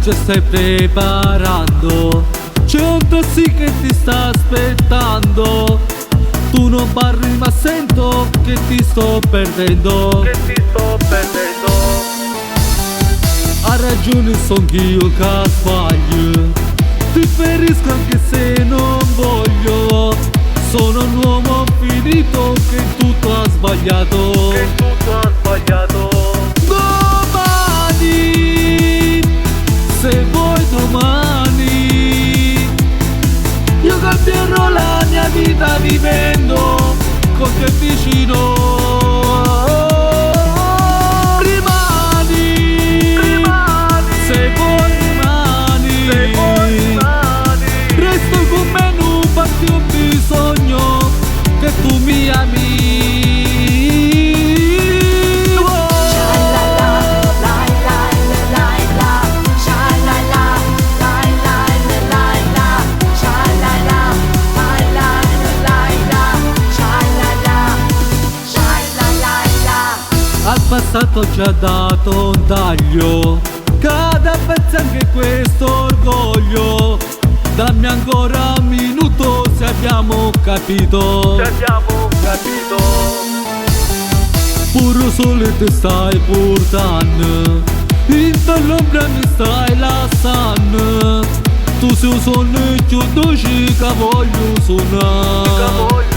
già stai preparando, c'è un taxi che ti sta aspettando. Tu non parli ma sento che ti sto perdendo, Ha ragione, son io che sbaglio, ti ferisco anche se non voglio. Sono un uomo finito che tutto ha sbagliato, Domani, se vuoi domani, io cambierò la mia vita vivendo con te vicino. Rimani, se vuoi rimani, resto con me, non farti un bisogno che tu mi ami. Al passato ci ha dato un taglio, cade a pezzi anche questo orgoglio. Dammi ancora un minuto se abbiamo capito, Puro sole ti stai portando, in l'ombra mi stai lasciando. Tu sei un sogno più dolce che voglio suonare.